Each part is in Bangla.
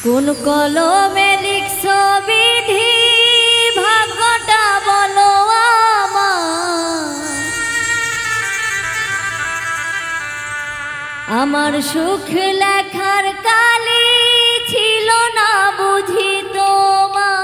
কোন কলমে লিখছো বিধি ভাগ্যটা বলো আমার সুখ লেখার কালি ছিল না বুঝি তোমার।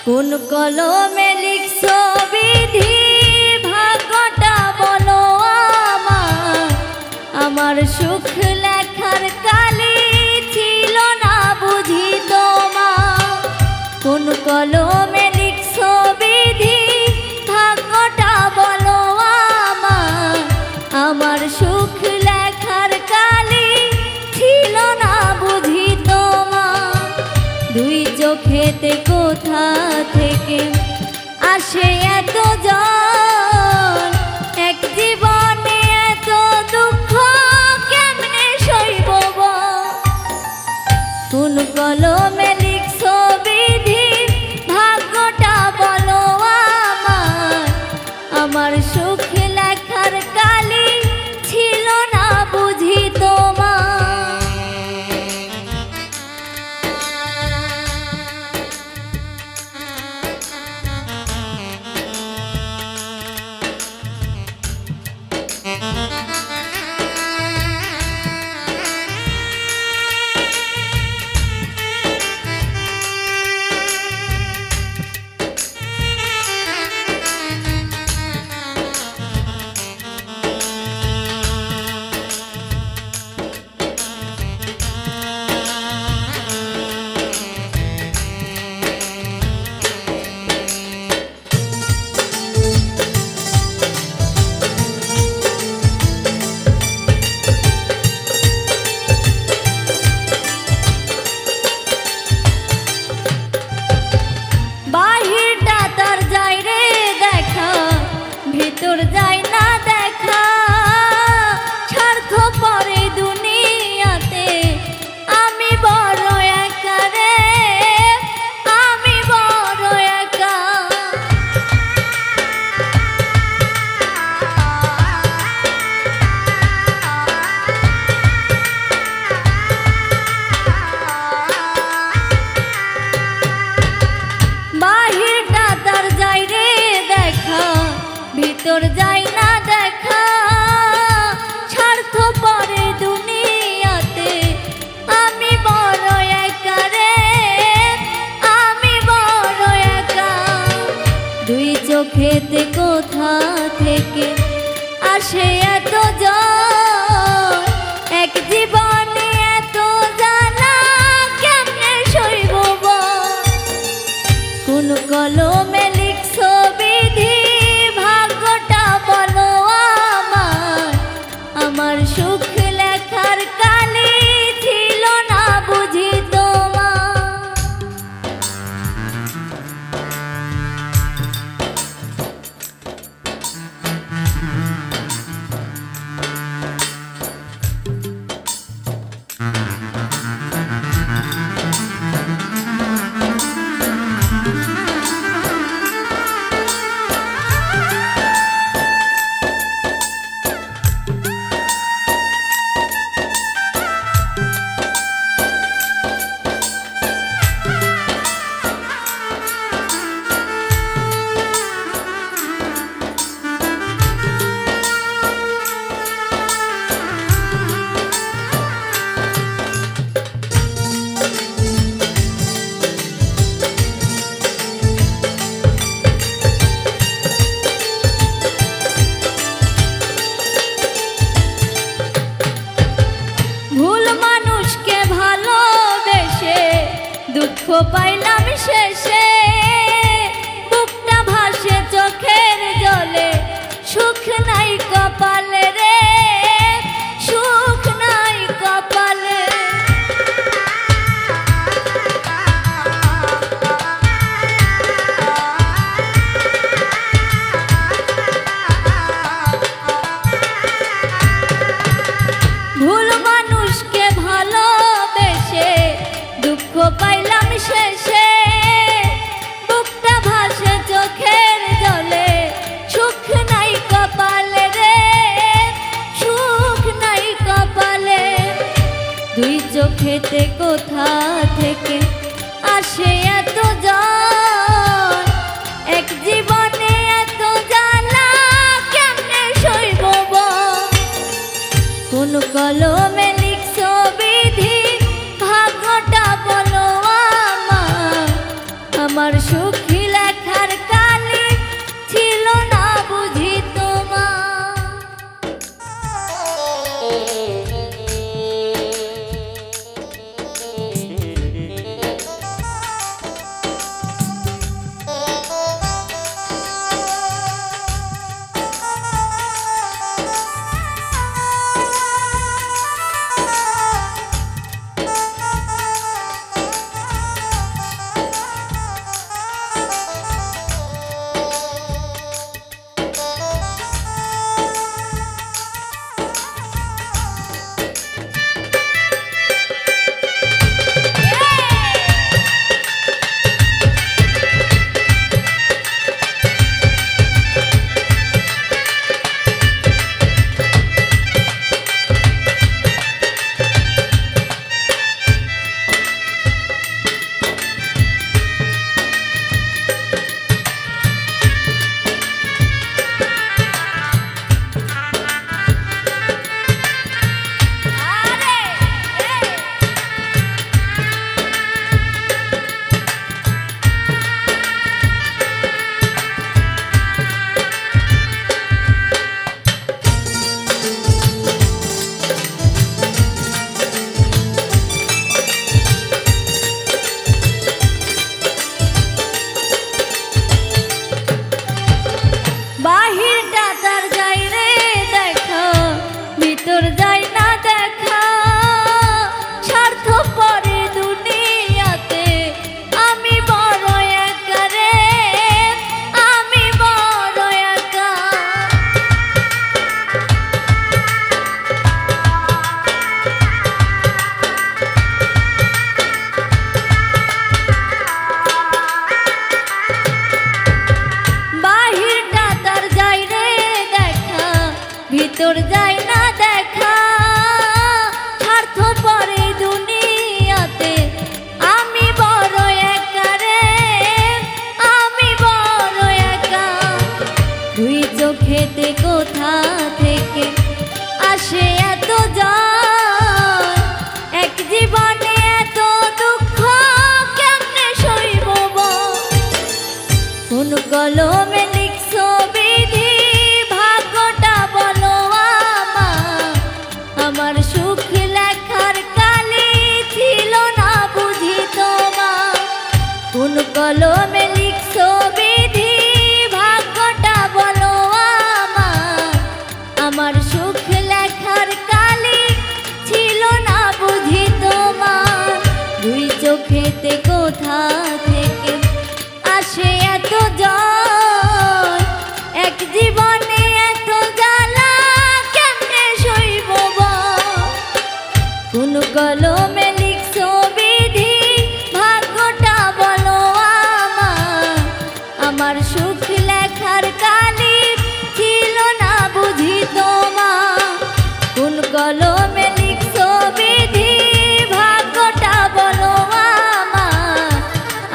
কোন কলমে লিখছো বিধি ভাগ্যটা বলো আমার সুখ লেখার কালি ছিল না বুঝি তোমার। কোন কলমে লিখছো বিধি ভাগ্যটা বলো আমার সুখ লেখার কালি ছিল না বুঝি তোমার। দুই চোখেতে কোথা থেকে আসে এত জল, এক জীবনে এত দুঃখ কেমনে সইব বল। কোন কলমে লিখছো বিধি ভাগ্যটা বলো আমার সুখ লেখার কালি ছিল না বুঝি তোমার। পাইলাম শেষে বুকটা ভাসে চোখের জলে সুখ নাই কপালে রে সুখ নাই কপালে ভুল মানুষকে ভালোবেসে দুঃখ পাইলাম শেষে বুকটা ভাসে চোখের জলে সুখ নাই কপালে রে সুখ নাই কপালে দুই চোখেতে কোথা থেকে আসে এত জ্বর এক জীবনে এত জ্বালা কেমনে সইব কোন কলমে লিখছো বিধি ভাগ্যটা বলো আমার সুখী লেখার কালি ছিল না বুঝি তোমার ভিতর যায় না দেখা স্বার্থপর এই দুনিয়াতে আমি বড় একা রে আমি বড় একা দুই চোখেতে কোথা থেকে আসে এত জ্বর এক জীবনে এত দুঃখ কেমনে সইব কোন কলমে লিখছো বিধি ভাগ্যটা বলো আমার সুখ লেখার কালি ছিল না বুঝি তোমার কোন কলমে লিখছো বিধি ভাগ্যটা বলো আমার সুখ লেখার কালি ছিল না বুঝি তোমার দুই চোখেতে কোথা থেকে আসে এত জ্বর এক জীবনে এত জ্বালা কেমনে সইব কোন কলমে লিখছো বিধি ভাগ্যটা বলো আমার সুখ লেখার কালি ছিল না বুঝি তোমার কোন কলমে লিখছো বিধি ভাগ্যটা বলো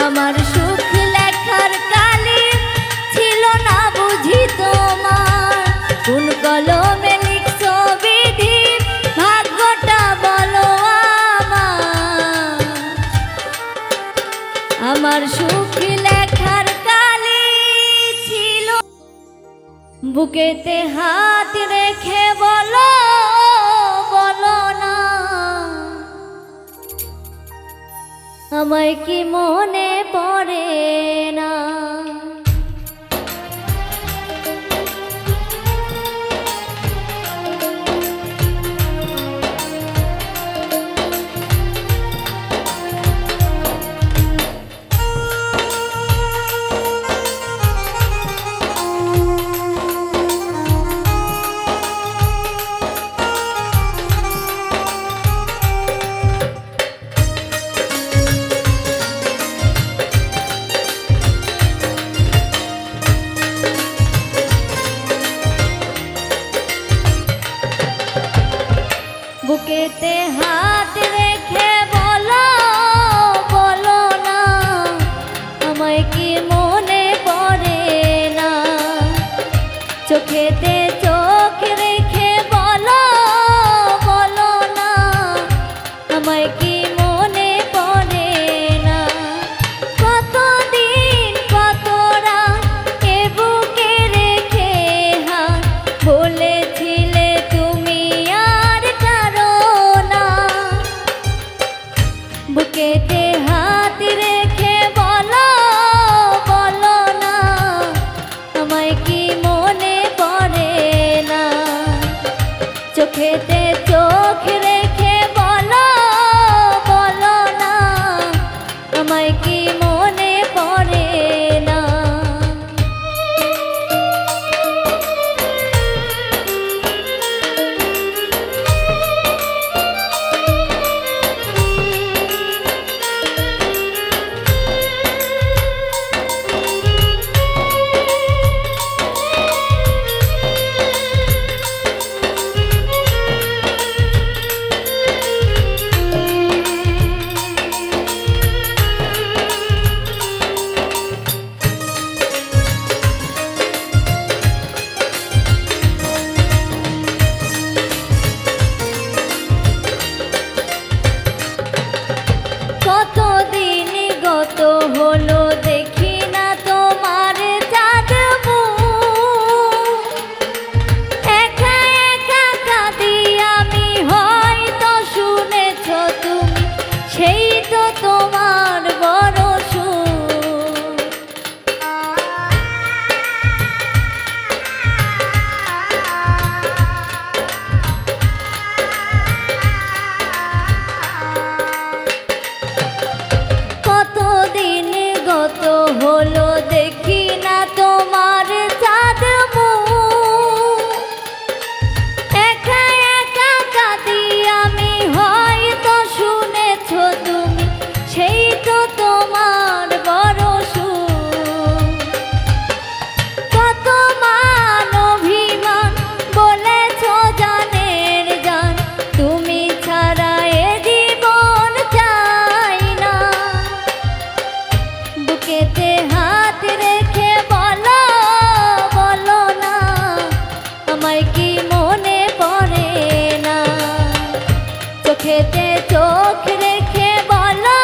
আমার সুখ লেখার কালি ছিল না বুঝি তোমার কোন কলমে লিখছো বিধি ভাগ্যটা বলো আমার সুখ লেখার কালি ছিল বুকেতে হাত রেখে বলো বলো না আমায় কি মনে পড়ে না। বুকেতে হাত রেখে বলো বলো না, আমায় কি মনে পড়ে না। চোখেতে চোখ রেখে বলো বলো না, আমায় কি মনে পড়ে না। কতদিন কত রাত এ বুকে রেখে হাত বলেছিলে তুমি আর কারো না। বুকেতে হাত রেখে বলো বলো না, আমায় কি মনে পড়ে না। চোখেতে চোখ রেখে বলো বলো না, আমায় কি মনে পড়ে না। কতদিন গত হলো দেখি না তোমার চাঁদ মুখ। একা একা কাঁদি আমি, হয়তো শুনেছ তুমি, সেই তো তোমার বড় সুখ। কতদিন গত হলো দেখি না তোমার চাঁদ মুখ। একা একা কাঁদি আমি, হয়তো শুনেছ তুমি, সেই তো তোমার বড় সুখ। কত মান অভিমান বলেছ জানের জান, তুমি ছাড়া এ জীবন চাই না। বুকেতে হাত রেখে বলো বলো না, আমায় কি মনে পড়ে না। চোখেতে চোখ রেখে বলো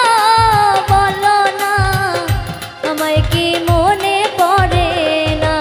বলো না, আমায় কি মনে পড়ে না।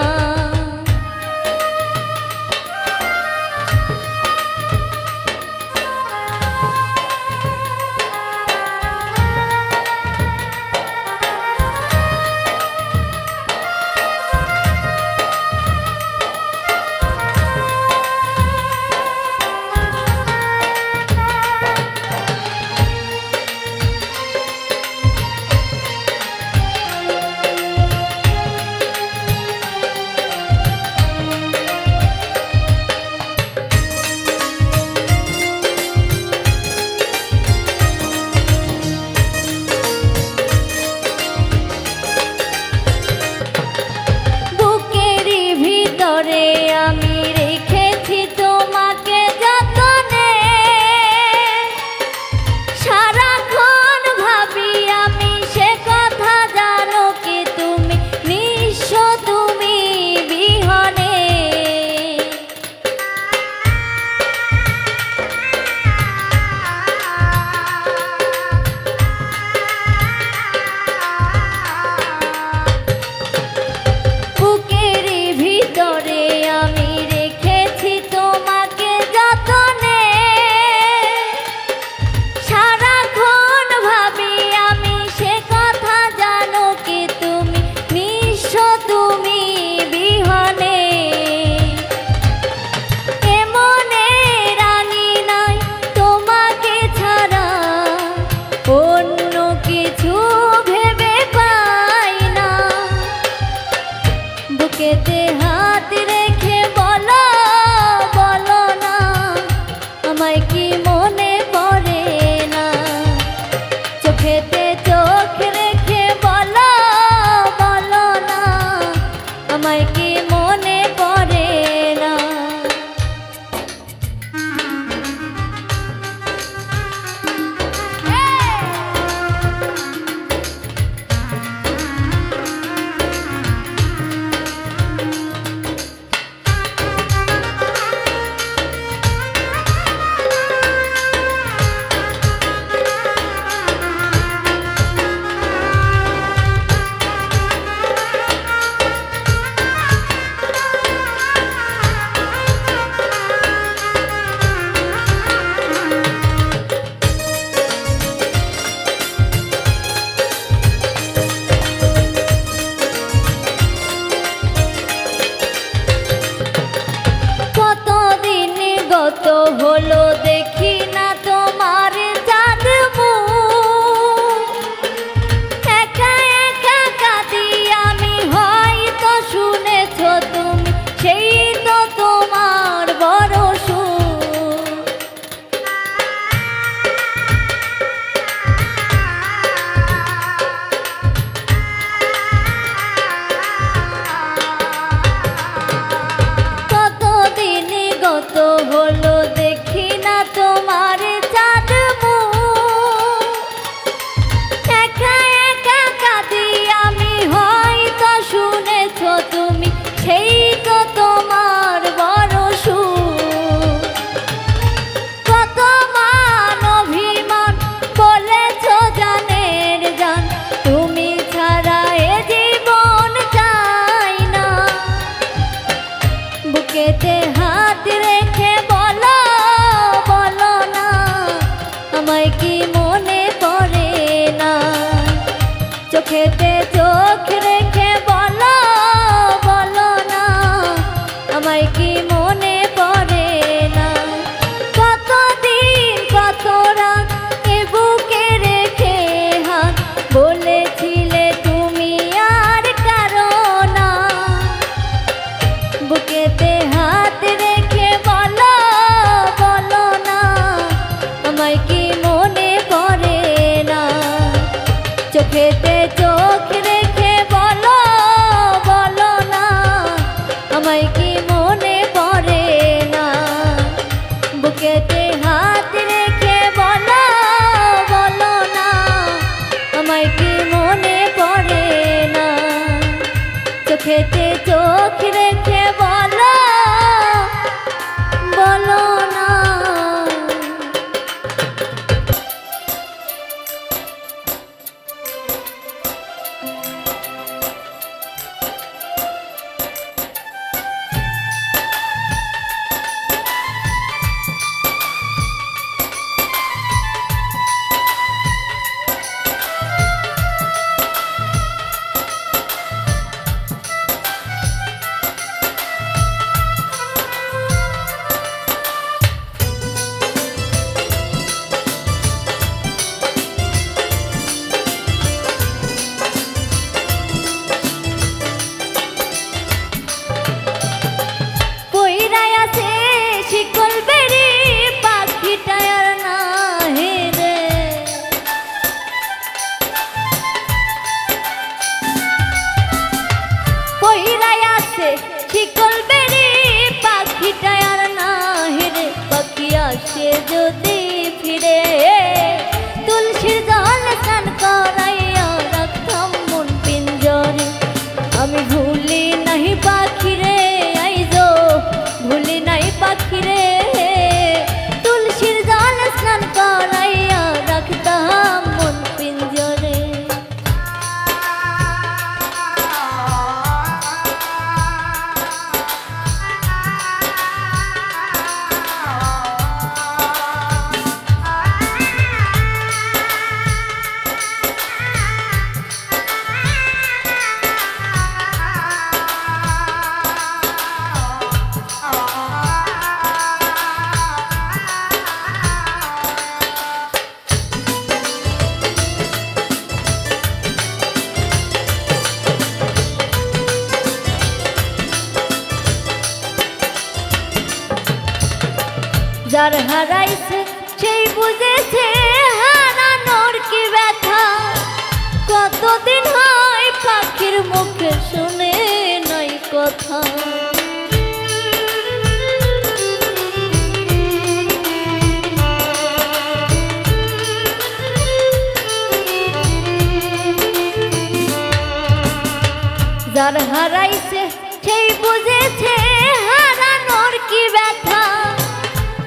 কি মনে পড়ে না চোখেতে চোখ রেখে বলো বলো না আমায় কি মনে পড়ে না কতদিন কত রাত এ বুকে রেখে হাত বলেছিলে তুমি আর কারো না বুকেতে হাত রেখে বলো বলো না আমায় কি মনে পড়ে না চোখেতে চোখ রেখে বলো বলো না আমায় কি মনে পড়ে না বুকেতে হাত রেখে বলো বলো না আমায় কি মনে পড়ে না চোখেতে চোখ রেখে বলো বলো না শিকল বেরি পাখিটা আর না হেরে পাখি আসে যদি ফিরে তুলসীর জল স্নান করাইয়া রাখতাম মন পিঞ্জরে আমি ভুলি নাই পাখিরে আইজো ভুলি নাই পাখিরে তুলসীর জল স্নান করাইয়া রাখতাম মন পিঞ্জরে যার হারাইছে সেই বুঝেছে হারানোর কি ব্যথা কতদিন হয় পাখির মুখে শুনে নাই কথা যার হারাইছে সেই বুঝেছে হারানোর কি ব্যথা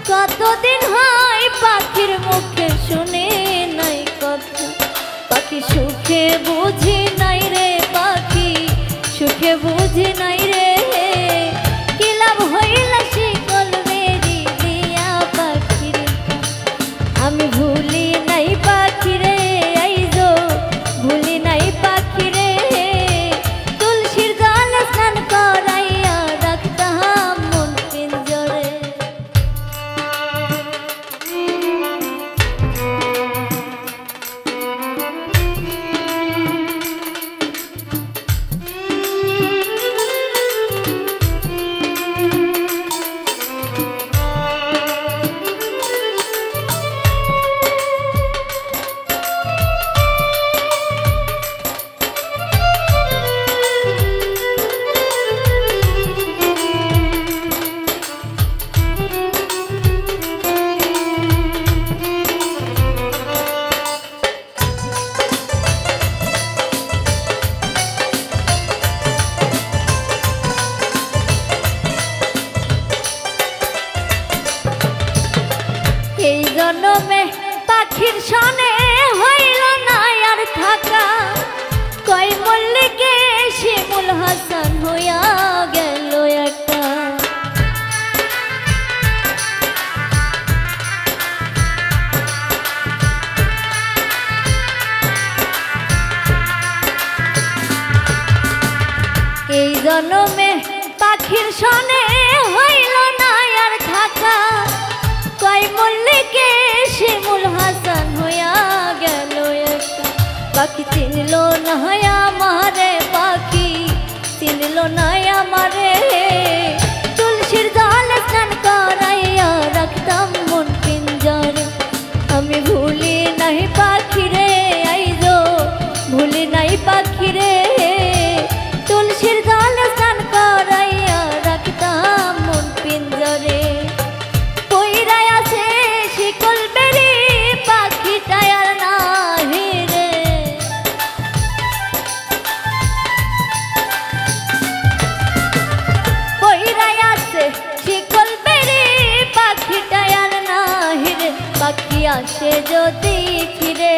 কতদিন হয় পাখির মুখে শুনে নাই কথা পাখি সুখে বুঝি নাই রে পাখি সুখে বুঝি নাই রে কি লাভ হইল শিকল বেরি দিয়া পাখির আমি ভুলি নাই পাখিরে আইজো ভুলি নাই পাখিরে তুলসীর জল স্নান করাইয়া রাখতাম মন পিঞ্জরে এই জন্মে পাখির সনে হইল না আর থাকা কয় মল্লিকে শিমুল হাসান হইয়া গেল একা জনমে পাখির সনে হইল না আর থাকা, কয় মল্লিকে শিমুল হাসান হইয়া গেল একা। পাখি চিনল না আমারে, পাখি চিনল না আমারে, তুলসীর জলে স্নান করাইয়া রাখতাম মন পিঞ্জরে। আমি ভুলি নাই পাখি রে, আইজো ভুলি নাই পাখি রে, তুলসীর জলে স্নান করাইয়া রাখতাম মন পিঞ্জরে। পইরাই আছে শিকল বেরি পাখিটাই আর নাহি রে, পইরাই আছে শিকল বেরি পাখিটাই আর নাহি রে। পাখি আসে যদি ফিরে,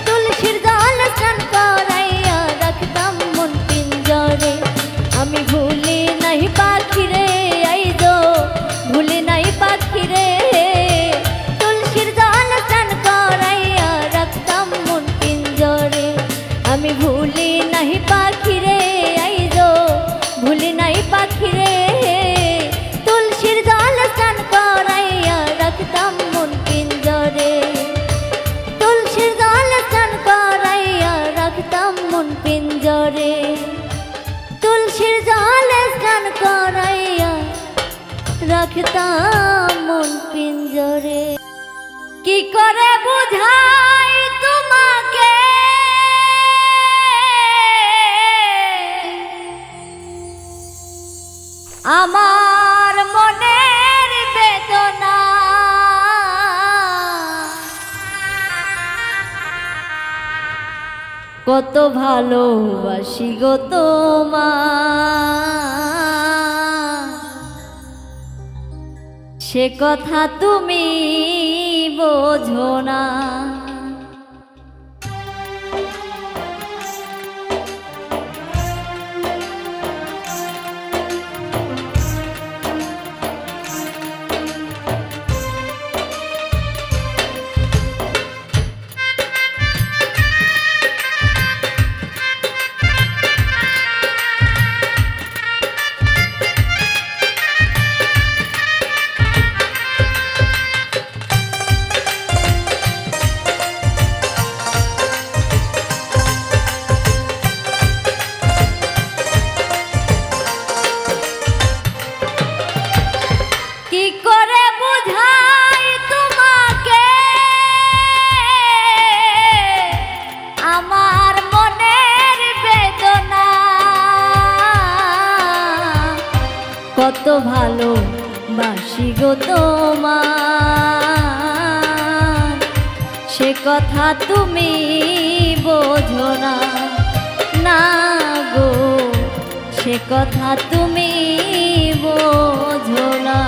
তুলসীর জলে স্নান করাইয়া রাখতাম মন পিঞ্জরে। আমি ভুলি নাই পাখি রে, আইজো ভুলি নাই পাখি রে, তুলসীর জলে স্নান করাইয়া রাখতাম মন পিঞ্জরে। আমি ভুলি নাই পাখি রে, আইজো ভুলি নাই পাখি রে, তুলসীর জলে স্নান করাইয়া রাখতাম মন পিঞ্জরে। তুলসীর জলে স্নান করাইয়া রাখতাম মন পিঞ্জরে, তুলসীর জলে স্নান করাইয়া রাখতাম মন পিঞ্জরে। কি করে বুঝাই তোমাকে আমার মনের বেদনা, কত ভালোবাসি গো তোমার, সে কথা তুমি বোঝো না। কত ভালোবাসি গো তোমার, সে কথা তুমি বোঝো না। না গো, সে কথা তুমি বোঝো না।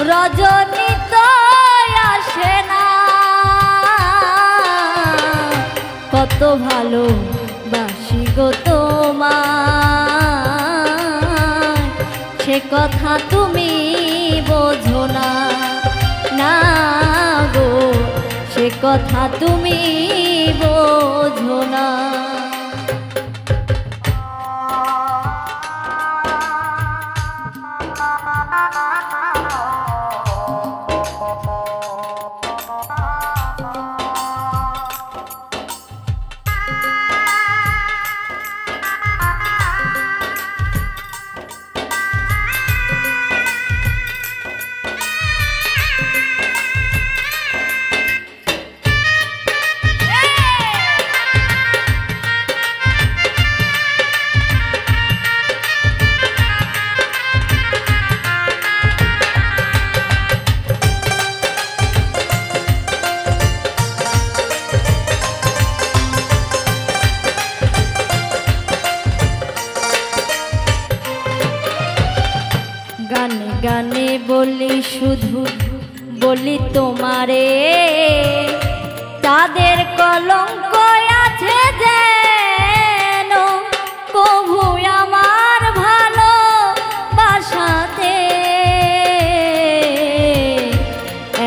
রজনী তো আসে না, কত ভালো বাসি গো তোমায়, সে কথা তুমি বোঝো না, না গো সে কথা তুমি বোঝো না। গানে গানে বলি শুধু বলি তোমারে, তাদের কলঙ্ক আছে যেন কভু আমার ভালো বাসাতে,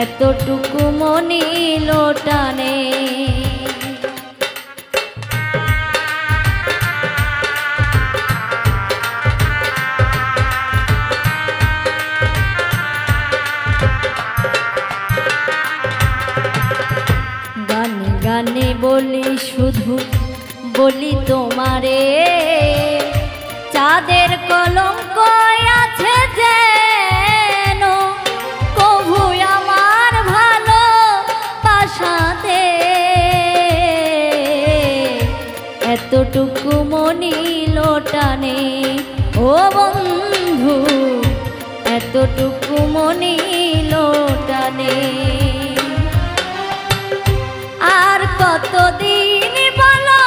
এতটুকু মনি লোটানে। গানে বলি শুধু বলি তোমারে, চাঁদের কলঙ্ক আছে যেন কভু আমার ভালো বাসাতে, এতটুকু মনি লোটানে ও বন্ধু, এতটুকু মনি লোটানে। আর কতদিন বলো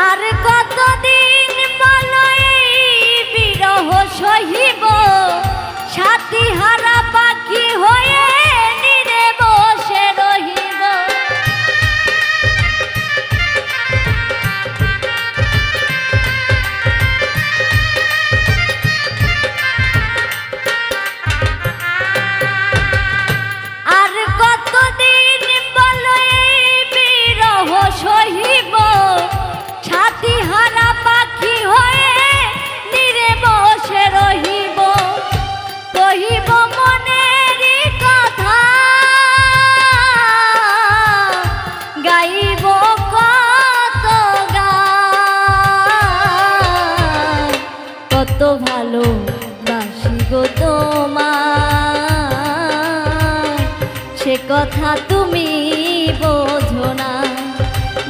আর কতদিন বলো এই বিরহ সহিব, সাথী হারা পাখি হয়ে বসে রহিব। আর কতদিন বলো এই বিরহ সহিব, সাথী হারা পাখি হয়ে নিরে বসে রহিব। কহিব মনেরই কথা, গাইব কত গান, কত ভালো বাসি গো তোমায়, সে কথা তুমি বোঝো না,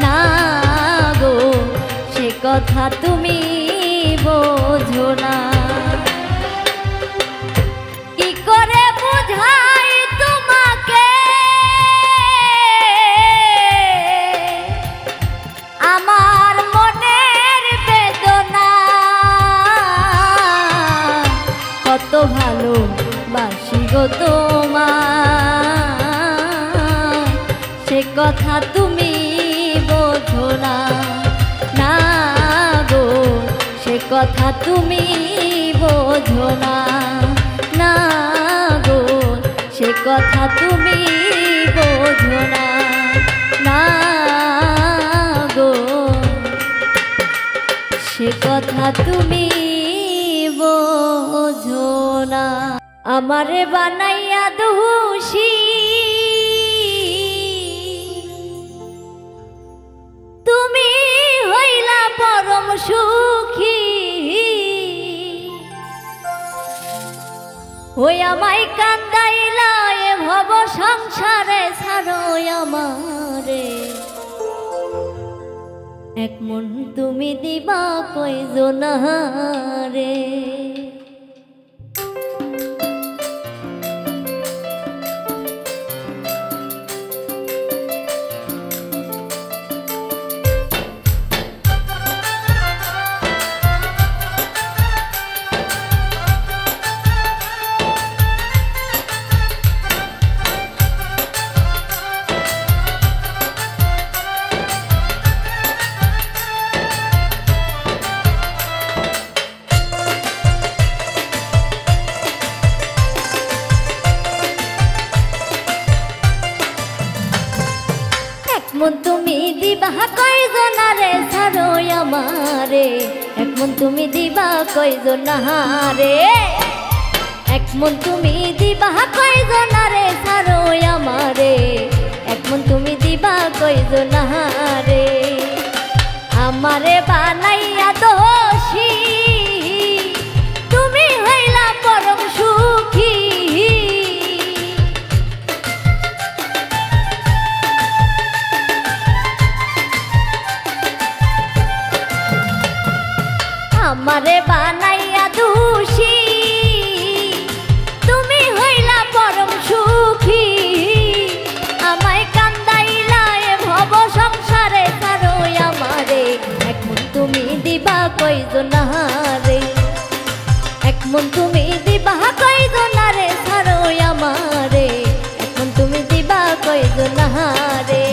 না গো সে কথা তুমি বোঝো না। কি করে বুঝাই তোমাকে আমার মনের বেদনা, কত ভালো বাসি গো তোমায়, সে কথা তুমি বোঝো না, না গো সে কথা তুমি বোঝো না, না গো সে কথা তুমি বোঝো না, না গো সে কথা তুমি বোঝো না। আমারে বানাইয়া দোষী তুমি হইলা পরম সুখী, ওই আমায় কান্দাইলা এ ভব সংসারে ছাড়ো আমারে, এক মন তুমি দিবা কয়জনারে। দিবা কয়জনারে ছাড়ো আমারে এক মন তুমি দিবা কয়জনারে এক মন তুমি দিবা কয়জনারে ছাড়ো আমারে এক মন তুমি দিবা কয়জনারে আমারে বানাইয়া দোষী তুমি হইলা পরম সুখী আমারে বানাইয়া দোষী তুমি হইলা পরম সুখী আমায় কান্দাইলা এ ভব সংসারে ছাড়ো আমারে এক মন তুমি দিবা কয়জনারে এক মন তুমি দিবা কয়জনারে ছাড়ো আমারে এক মন তুমি দিবা কয়জনারে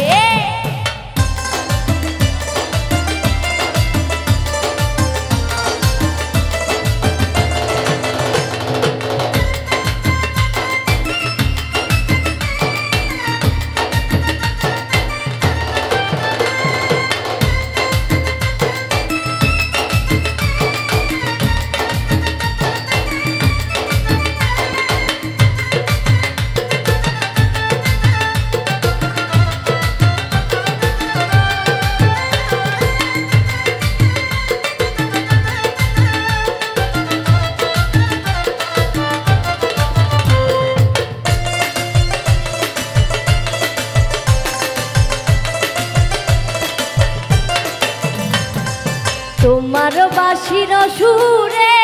তোমার বাঁশির সুরে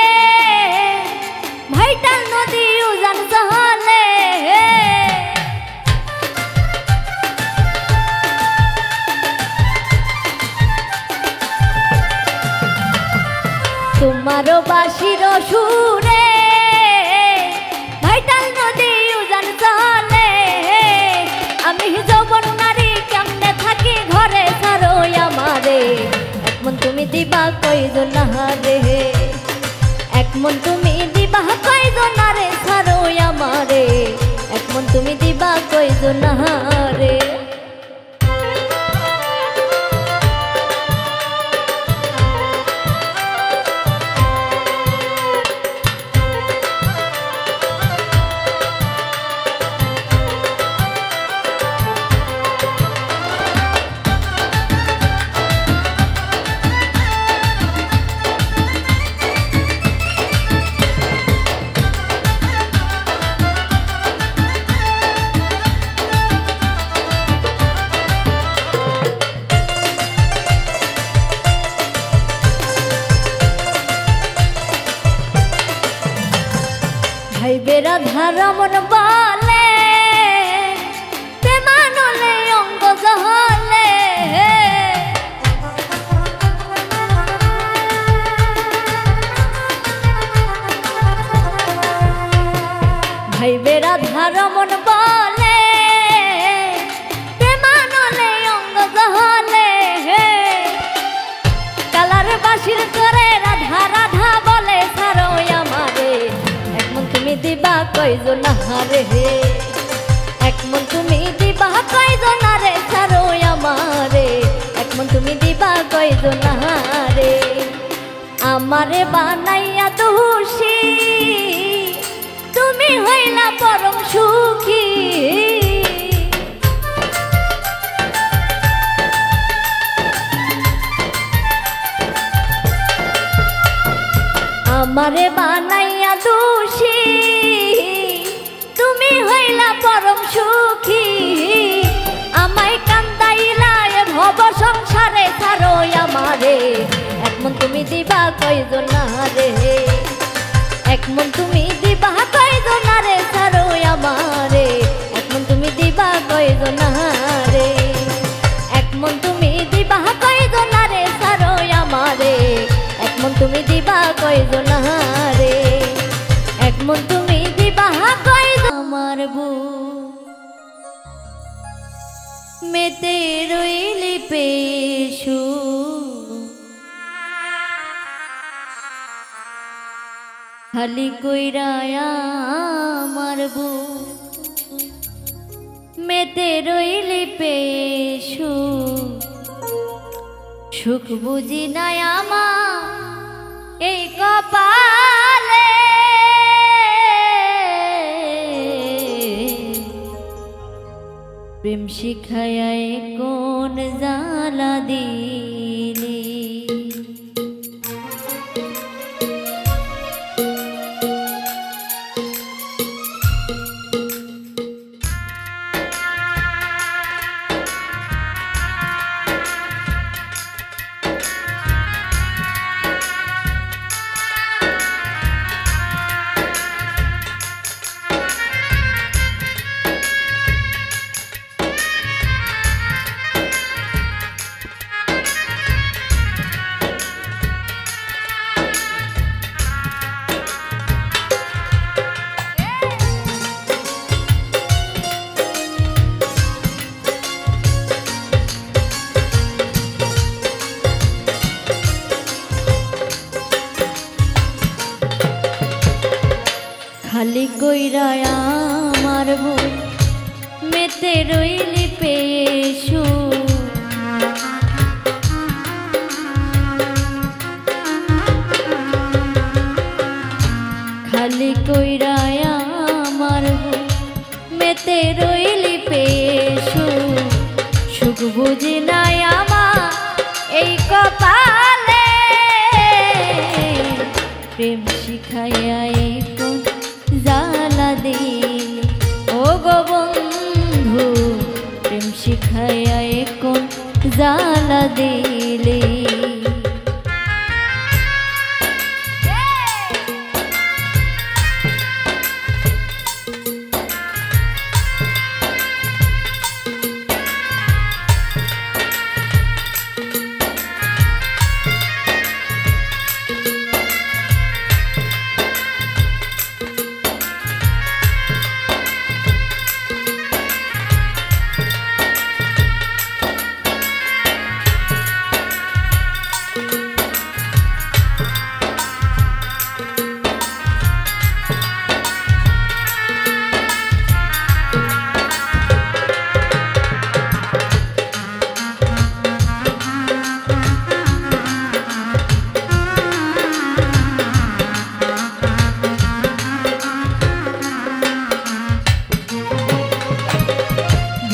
ভাইটাল নদী উজান চলে তোমার বাঁশির সুরে ভাইটাল নদী উজান চলে আমি যৌবন নারী কেমনে থাকি ঘরে ছাড়ো আমারে এক মন তুমি দিবা কয়জনারে এক মন তুমি দিবা কয়জনারে ছাড়ো আমারে এক মন তুমি দিবা কয়জনারে ভাইবেরা ধারমন বলে প্রেমানলে অঙ্গ জহলে ভাইবেরা ধারমন বলে প্রেমানলে অঙ্গ জহলে কালার বাসির করে রাধা রাধা বলে ছাড়ো আমারে তুমি দিবা কয়জনারে এক মন তুমি দিবা কয়জনারে ছাড়ো আমারে এক মন তুমি দিবা কয়জনারে আমারে বানাইয়া দোষী তুমি হইলা পরম সুখী আমারে বানাইয়া দোষী তুমি হইলা পরম সুখী আমায় কান্দাইলা এ ভব সংসারে ছাড়ো আমারে এক মন তুমি দিবা কয়জনারে এক মন তুমি দিবা কয়জনারে ছাড়ো আমারে এক মন তুমি দিবা কয়জনারে এক মন তুমি দিবা কয়জনারে ছাড়ো আমারে এক মন তুমি দিবা কয়জনারে এক মন তুমি দিবা কয়জন আমার বুক মেতে রইলি পেশু খালি কইরায়া আমার বুক মেতে রইলি পেশু সুখ বুঝি নাই আমার এই কপালে, প্রেম শিখায় কোন জ্বালা দিলি। খালি কইরা আমার মন মেতে রইলি পেশু, খালি কইরা আমার মন মেতে রইলি পেশু। সুখ বুঝি নাই আমার এই কপালে, প্রেম শিখাইয়া কোন জ্বালা দিলি। ও গো বন্ধু প্রেম শিখাইয়া কোন জ্বালা দিলি।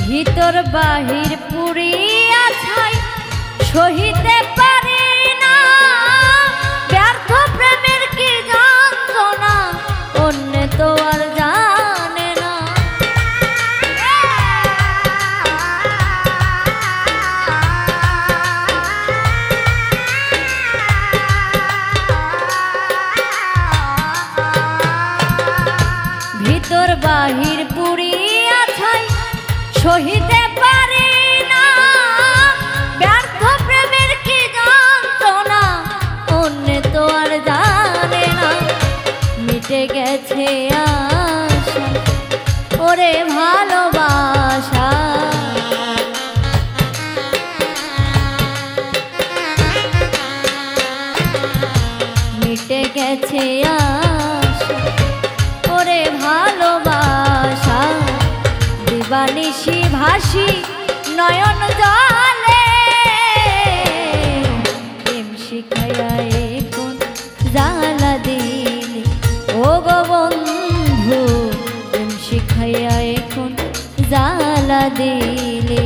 ভিতর বাহির পুরিয়া ছাই সহিতে পারি না, ব্যর্থ প্রেমের কি যন্ত্রণা অন্য তো আর জানে না। ভিতর বাহির পুরিয়া ছাই সহিতে পারি না, ব্যর্থ প্রেমের কি যন্ত্রণা অন্য তো আর জানে না। মিটে গেছে আশা ওরে ভালোবাসা, মিটে গেছে আশা ওরে ভালোবাসা। দিবানিশি ভাসি নয়ন জলে, প্রেম শিখাইয়া কোন জ্বালা দিলি। ও গো বন্ধু প্রেম শিখাইয়া কোন জ্বালা দিলি।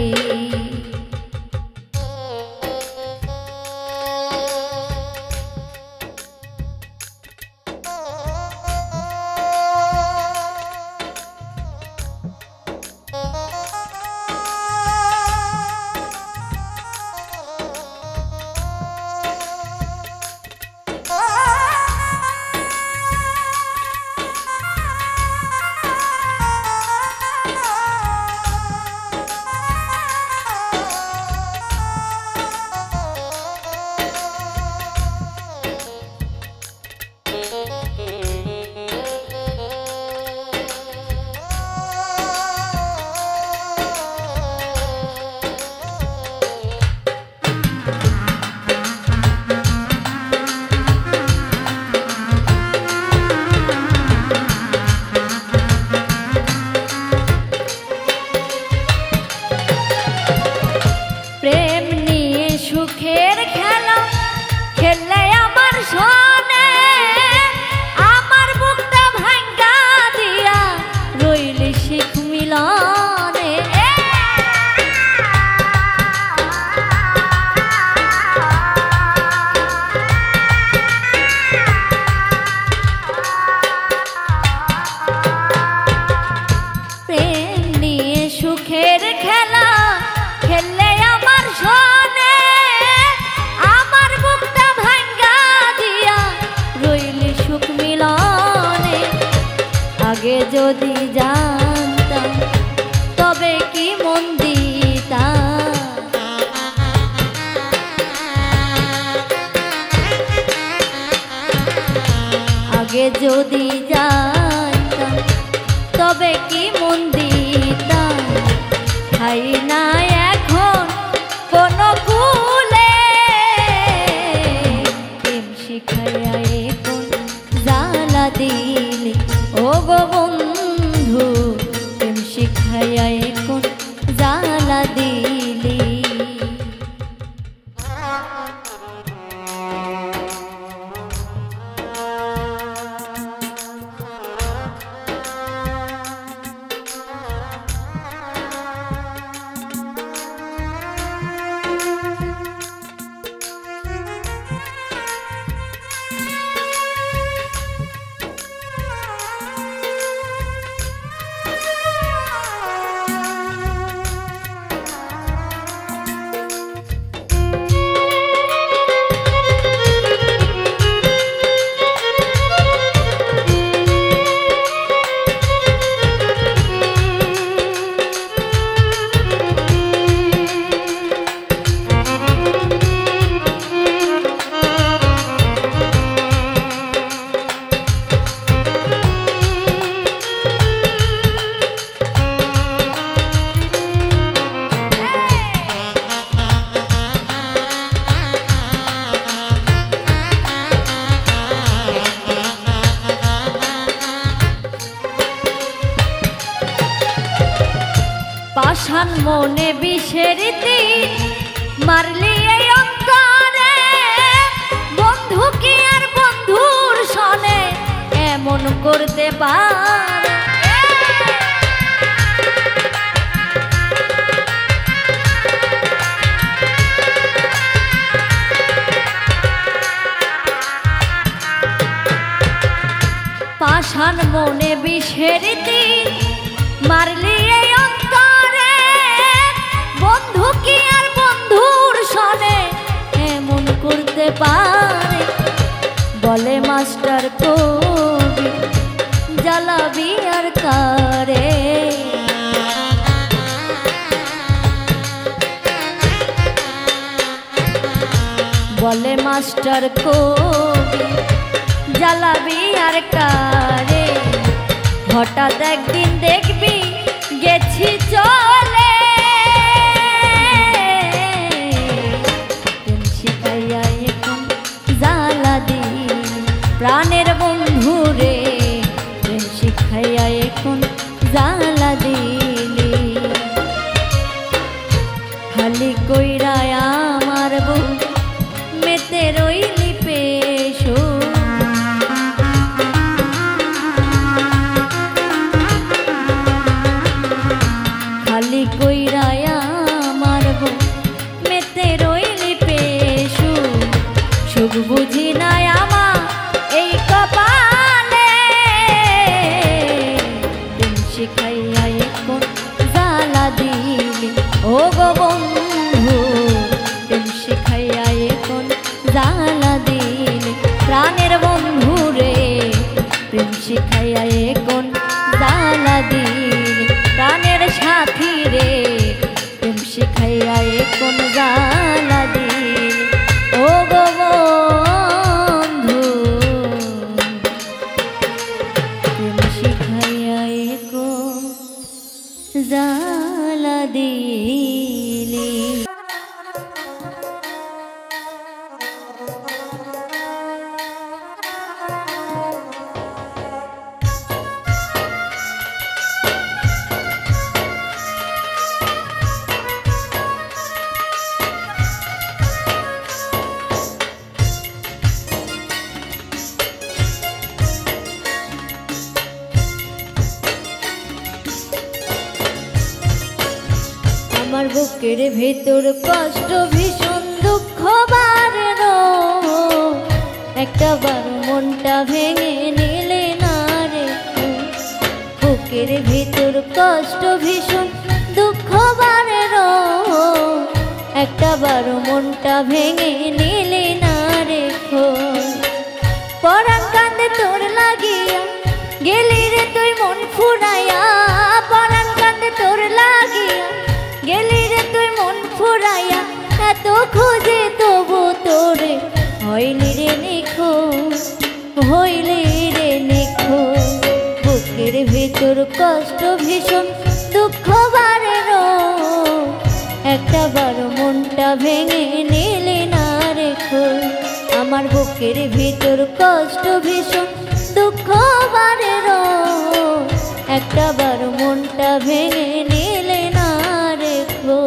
আগে যদি জানতাম তবে কি মন দিতাম। আগে যদি জানতাম তবে কি মন দিতাম। খাই না এখন কোনো কুলে প্রেম শিখাইয়া এখন জ্বালা দিলে ও গো বন্ধু প্রেম শিখাইয়া এখন জ্বালা দিলি। পাষাণ মনে বিষের তীর মারলি এই অন্তরে বন্ধু কি আর বন্ধুর সনে এমন করতে পারে। পাষাণ মনে বিষের তীর মারলি এই অন্তরে বন্ধু কি আর বন্ধুর সনে এমন করতে পারে। বলে মাস্টার কবি জ্বালাবি আর কারে। বলে মাস্টার কবি জ্বালাবি আর কারে। হঠাৎ একদিন দেখবি গেছি চলে প্রেম শিখাইয়া এখন জ্বালা দিলি প্রাণের বন্ধু রে প্রেম শিখাইয়া এখন জ্বালা দিলি। খালি কইরা আমার বউ মেতে রইলি পেশো। খালি কইরা আমার বউ মেতে রইলি পেশু। সুখ বুঝি নাই আমার এই কপালে প্রেম শিখাইয়া এখন জ্বালা দিলি ও গো বন্ধু প্রেম শিখাইয়া এখন জ্বালা দিলি প্রাণের বন্ধু রে প্রেম শিখাইয়া এখন জ্বালা দিলি প্রাণের সাথী রে প্রেম শিখাইয়া এখন জ্বালা দিলি ও গো বন্ধু প্রেম শিখাইয়া এখন জ্বালা দিলি। আমার বুকের ভেতর কষ্ট ভীষণ দুঃখ বারের একটা বার মনটা ভেঙে নিলে না রে। বুকের ভেতর কষ্ট ভীষণ দুঃখ বারের একটা বার মনটা ভেঙে নিলে না রে। পরাণ কান্দে তোর লাগিয়া গেলি রে তুই মন ফুরাইয়া পরাণ কান্দে তোর লাগিয়া গেলি রে তুই মন ফুরাইয়া এত খুঁজে তবু তোরে হইলি রে নিখো হইলি রে নিখো বুকের ভিতর কষ্ট ভীষণ দুঃখ বারে একটা বার মনটা ভেঙে নিলি না রেখো আমার বুকের ভিতর কষ্ট ভীষণ দুঃখ বারে একটা বার মনটা ভেঙে নিলে না রেখো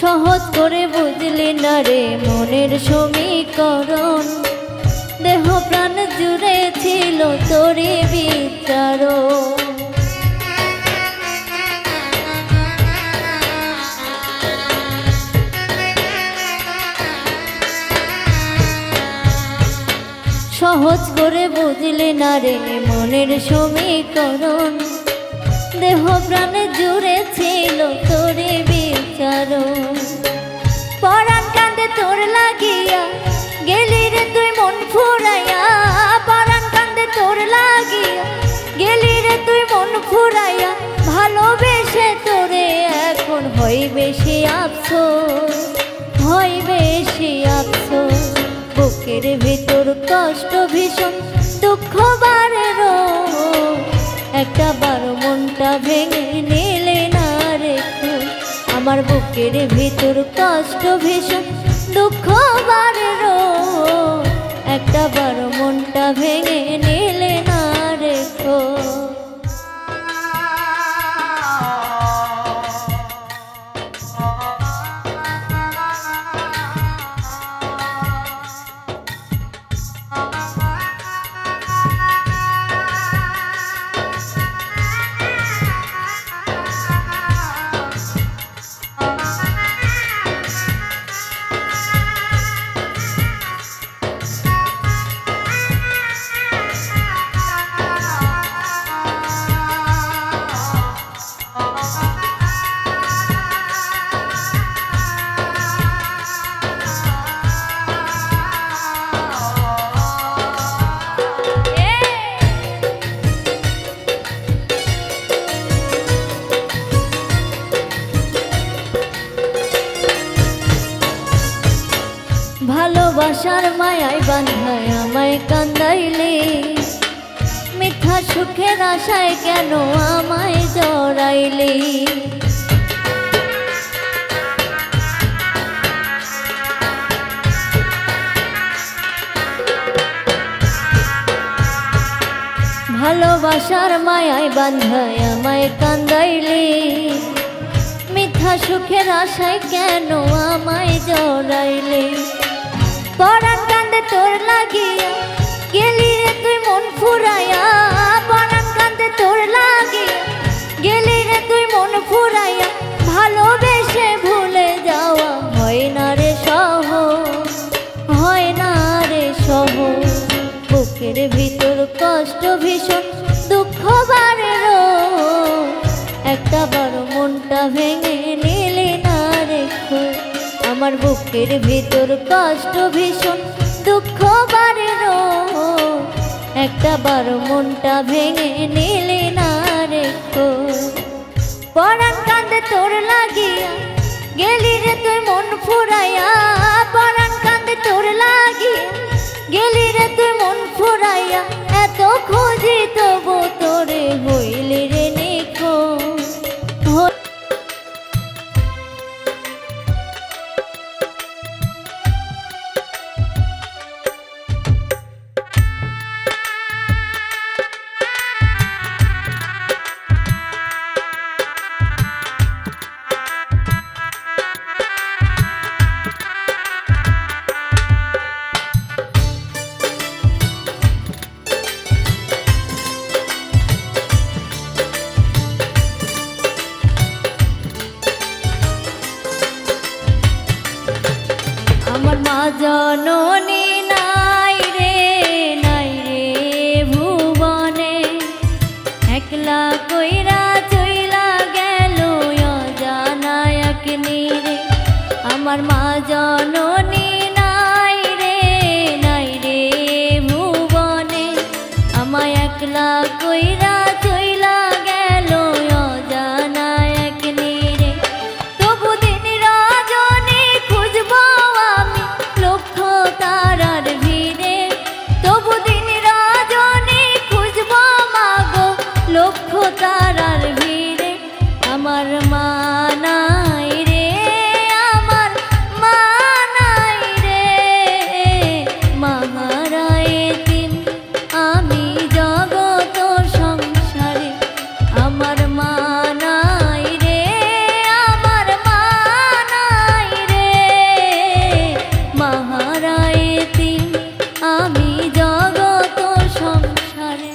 সহজ করে বুঝলি না রে মনের সমীকরণ দেহ প্রাণ জুড়ে ছিল তোরে বিচার সহজ করে বুঝলি না রে মনের সমীকরণ দেহ প্রাণ জুড়ে ছিল তোরে বিচার পরাণ কান্দে তোর লাগিয়া গেলি রে তুই মন ফুরাইয়া পরাণ কান্দে তোর লাগিয়া গেলি রে তুই মন ফুরাইয়া ভালোবেসে তোরে এখন হয় বেশি আফসোস হয় বেশি আফসোস বুকের ভিতর কষ্ট ভীষণ দুঃখ বারে একটা বার মনটা ভেঙে নিলে না রেখো আমার বুকের ভিতর কষ্ট ভীষণ দুঃখ বারে একটা বার মনটা ভেঙে নিলে না রেখো ভালোবাসার মায়ায় বাঁধায় আমায় কান্দাইলে মিথ্যা সুখের আশায় কেন আমায় জড়াইলে ভালোবাসার মায়ায় বাঁধায় আমায় কান্দাইলে মিথ্যা সুখের আশায় কেন আমায় জড়াইলে পরাণ কান্দে তোর লাগিয়া গেলি রে তুই মন ফুরাইয়া পরাণ কান্দে তোর লাগিয়া গেলি রে তুই মন ফুরাইয়া ভালোবেসে ভুলে যাওয়া হয় না রে সহজ হয় না রে সহজ বুকের ভিতর কষ্ট ভীষণ দুঃখ বারে একটা বার মনটা ভেঙে নিলে না রেখো আমার বুকের ভিতর কষ্ট ভীষণ দুঃখ বারে একটা বার মনটা ভেঙে নিলে না রেখো পরাণ কান্দে তোর লাগিয়া গেলি রে তুই মন ফুরাইয়া পরাণ কান্দে তোর লাগিয়া গেলি রে তুই মন ফুরাইয়া এত খুঁজি তবু তোরে হইলি রে নিখো জননী নাই রে ভুবনে, একলা কইরা চইলা গেল অজানা এক নীরে। আমার মা জননী নাই রে ভুবনে, আমায় একলা কইরা চইলা গেল অজানা এক নীরে। তবু দিন রজনী খুঁজবো আমি লক্ষ তারার ভিড়ে, তবু দিন রজনী খুঁজবো মাগো লক্ষ তারার ভিড়ে। আমার মা নাই রে, আমার মা নাই রে, মাহারা এতিম আমি জগত সংসারে। আমার মা নাই রে, আমার মা নাই রে, মাহারা এতিম আমি জগত সংসারে।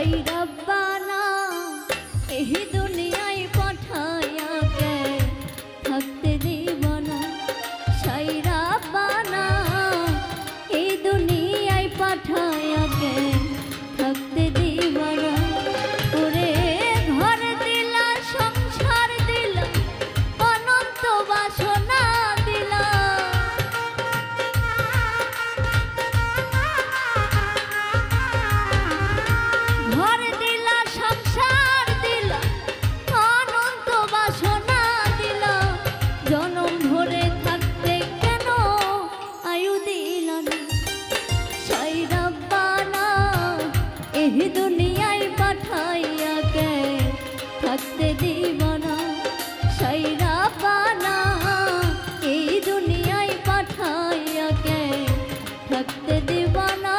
সাই রব্বানা এই দুনিয়ায় পাঠায়া কে থাকতে দিব না সাই রব্বানা এই দুনিয়ায় পাঠায়া কে থাকতে দিব না ওরে ঘর দিলা সংসার দিলা অনন্ত বাসনা দিলা ঘর দিলা সংসার দিলা অনন্ত বাসনা দিলা জনম ভরে থাকতে কেন আয়ু দিলা না সাই রব্বানা এই দুনিয়ায় পাঠাইয়া কে থাকতে দিব না সাই রব্বানা এই দুনিয়ায় পাঠাইয়া কে থাকতে দিব না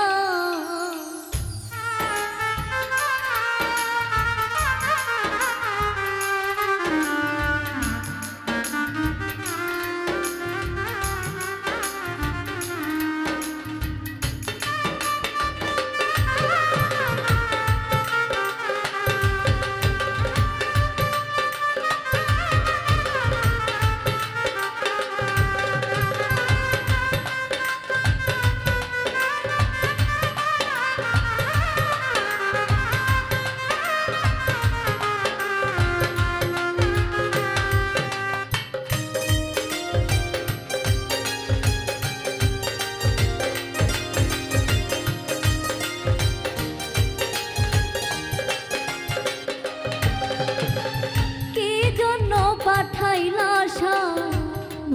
পাঠাইলা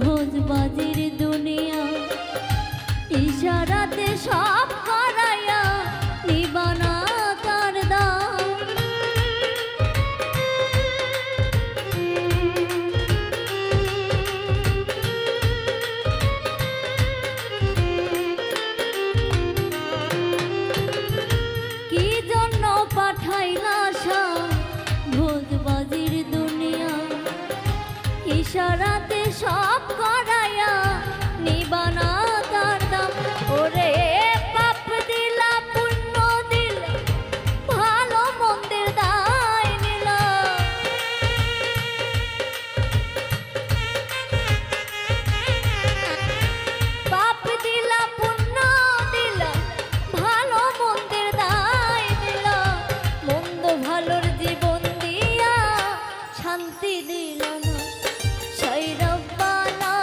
ভোজবাজির দুনিয়া ইশারাতে সব করাইয়া নিবানা তার দাম কি জন্য পাঠাইলা ভোজবাজির দুনিয়া ইশারাতে সব করাইয়া নিবানা তার দাম ওরে পাপ দিলা পুণ্য দিলা ভালো মন্দের দায় নিলা পাপ দিলা পুণ্য দিলা ভালো মন্দের দায় দিলা মন্দ ভালোর জীবন দিয়া শান্তি দিলা না সাই রব্বানা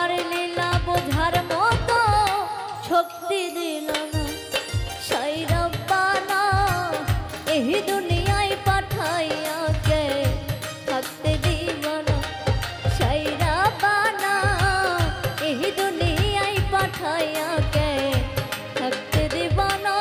তোমার লীলা বোঝার মতো শক্তি দিল না সাই রব্বানা এই দুনিয়ায় পাঠাইয়া কে থাকতে দিব না সাই রব্বানা এই দুনিয়ায় পাঠাইয়া কে থাকতে দিব না।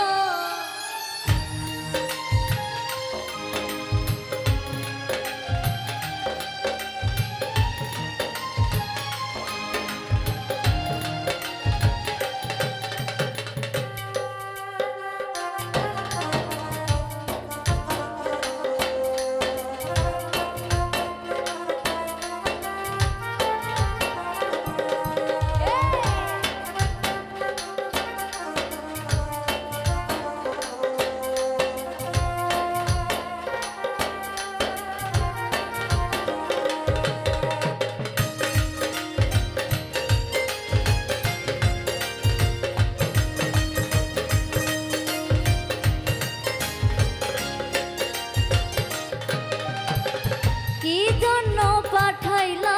কি জন্য পাঠাইলা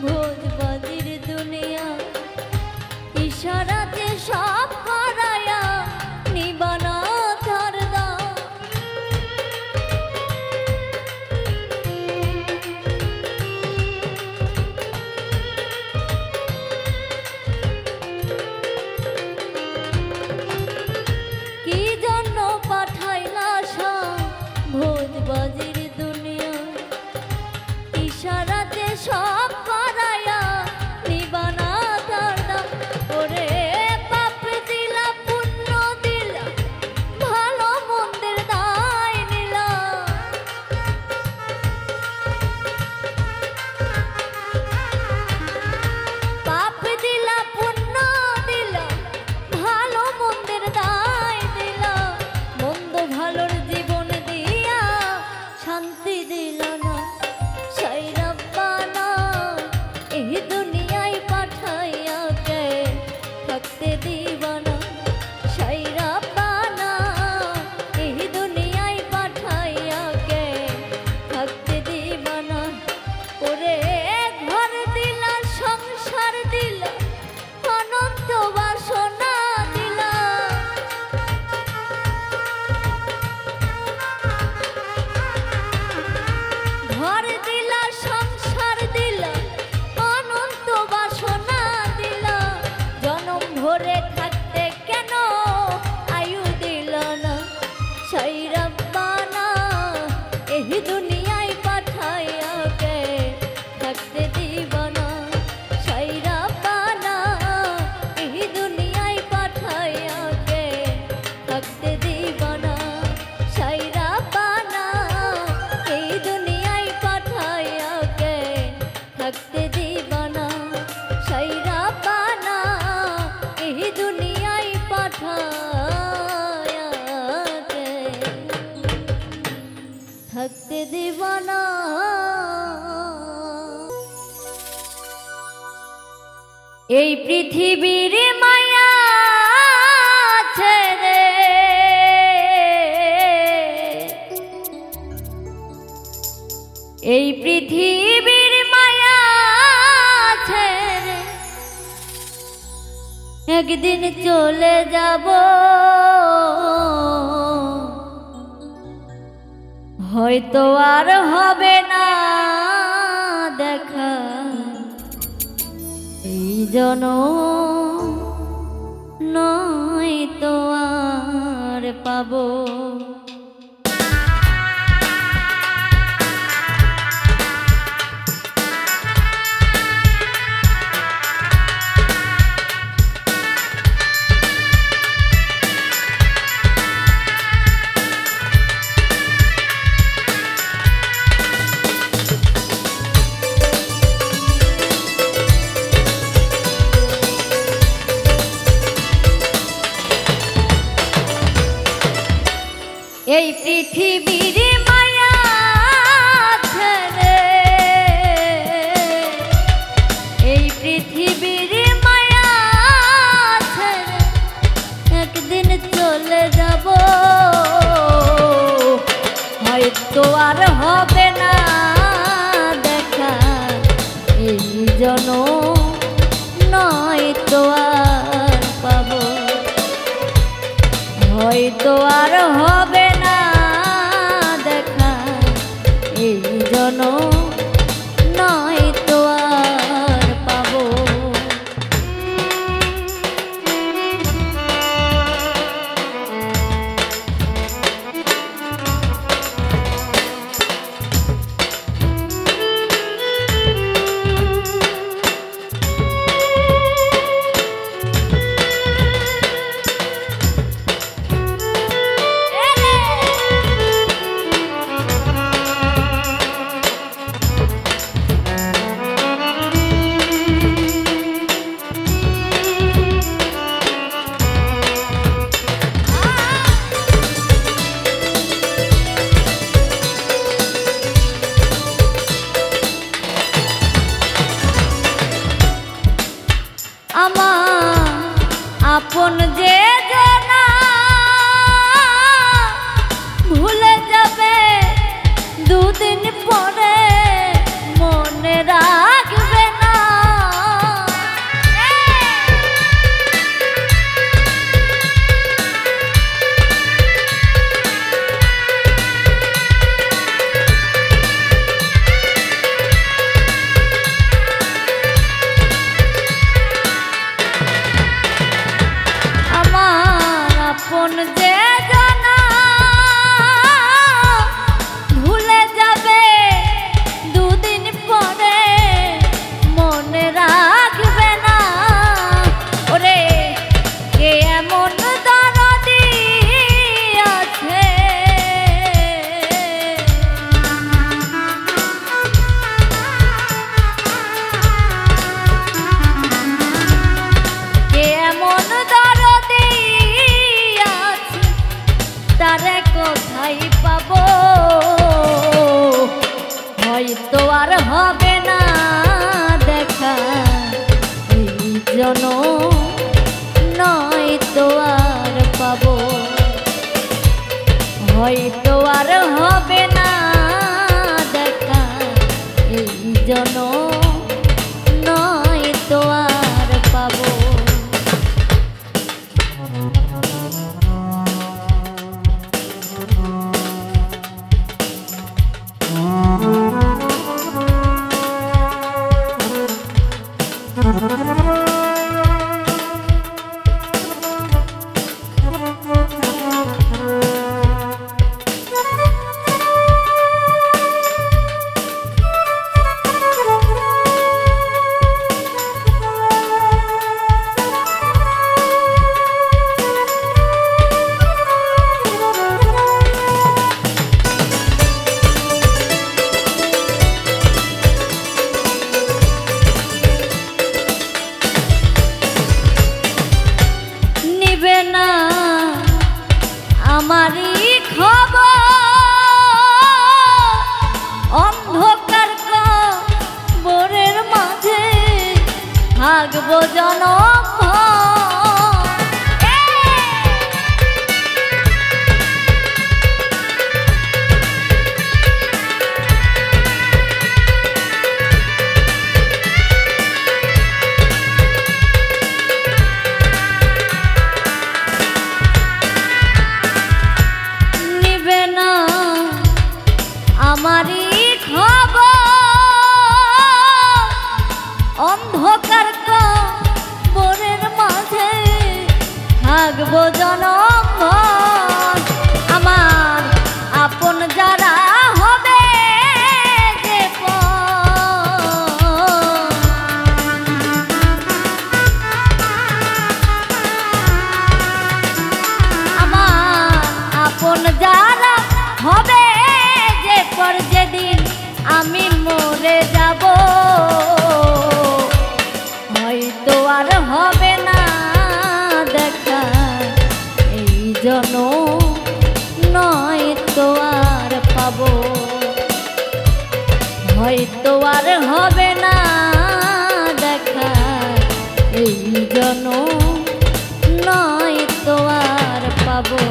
ভোজবাজির দুনিয়া ইশারাতে সব হারায়া নিবানা তার দাও। কি জন্য পাঠাইলা ভোজবাজির ইশারাতে সব পারায়া নিবানা তার দাম। ওরে পাপ দিলা পুণ্য দিলা ভালো মন্দের দায় নিলা পাপ দিলা পুণ্য দিলা ভালো মন্দের দায় দিলা মন্দ ভালোর জীবন দিয়া শান্তি দিলা না সাই রব্বানা এই দুনিয়ায় পাঠাইয়া কে থাকতে দিব না সাই রব্বানা এই দুনিয়ায় পাঠাইয়া কে থাকতে দিব না। ওরে ঘর দিলা সংসার দিলা অনন্ত বাসনা দিলা ঘর দিলা সংসার দিলা অনন্ত বাসনা দিলা জনম ভরে থাকতে কেন আয়ু দিল না সাই রব্বানা এই দুনিয়ায় পাঠাইয়া কে থাকতে দিব না সাই রব্বানা এই দুনিয়ায় পাঠাইয়া কে থাকতে দিব না সাই রব্বানা এই দুনিয়ায় পাঠাইয়া কে থাকতে দিব না সাই রব্বানা এই দুনিয়ায় পাঠাইয়া কে থাকতে দিব না। এই পৃথিবীর মায়া ছেড়ে এই পৃথিবীর মায়া ছেড়ে একদিন চলে যাব হয়তো আর হবে না দেখা এই জনম নয়তো আর পাবো। এই পৃথিবীর মায়া ছেড়ে এই পৃথিবীর মায়া ছেড়ে একদিন চলে যাব হয়তো আর হবে না দেখা এই জনম নয়তো আর পাবো, হয়তো আর হবে না দেখা এই জনম, নয়তো আর পাবো। আমার আপন যে জানা ভুলে যাবে দুদিন পরে, মনে রাখবে না। আপন যে জানা ভুলে যাবে দুদিন পরে, মনে রাখবে না। ওরে কে এমন দরদি আছে, কে এমন দরদি তারে কোথায় পাবো, হয়তো আর হবে না দেখা এই জনম, নয়তো আর পাবো, হয়তো আর হবে না দেখা এই জনম, নয়তো আর পাবো। আমারই খবর অন্ধকার কবরের মাঝে থাকবো জনম। আমারই খবর অন্ধকার কবরের মাঝে থাকবো জনম। আমার আপন যারা হবে যে আমার আপন যারা হবে পর যেদিন আমি মরে যাব, হয়তো আর হবে না দেখা এই জনম, নয়তো আর পাবো, হয়তো আর হবে না দেখা এই জনম, নয়তো আর পাবো।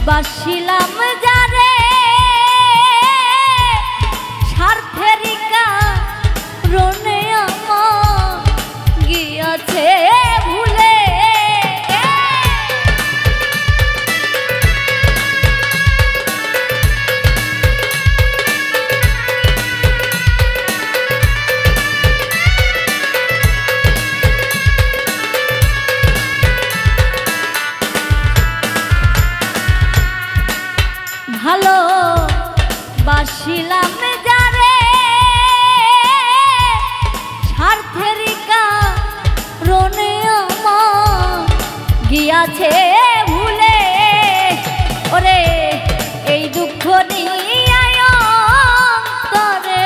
বাসিলাম যারে স্বার্থেরিকা রনে আমার গিয়াছে ভুলে। ভালো বাসিলাম যারে স্বার্থেরিকা রনে আমার গিয়াছে ভুলে। ওরে এই দুঃখ নিয়ে অন্তরে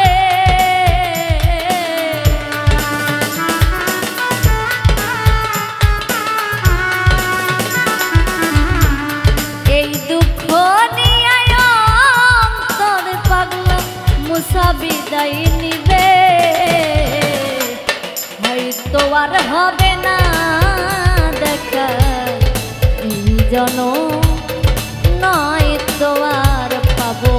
এই দুঃখ বিদায় নিবে হয়তো আর হবে না দেখা এই জনম নয়তো আর পাবো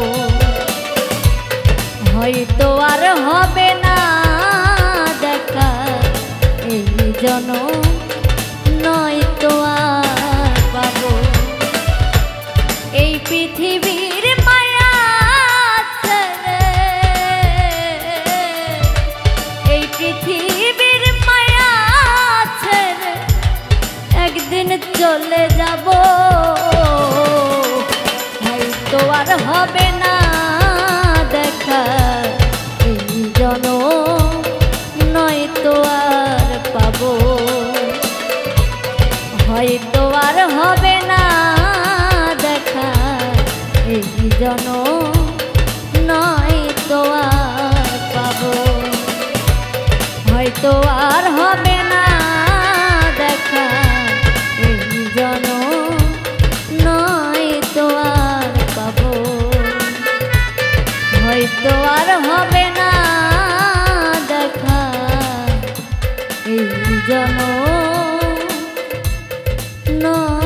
হয়তো আর হবে না দেখা এই জনম নয়তো আর পাবো। এই পৃথিবীর মায়া পৃথিবীর মায়া ছেড়ে একদিন চলে যাব হয়তো আর হবে না দেখা এই জনম নয়তো আর পাবো হয়তো আর হবে না দেখা এই জনম নয়তো আর পাবো হয়তো আর হবে না দেখা এই জনম নয়তো আর পাবো হয়তো আর হবে না দেখা এই জনম নয়।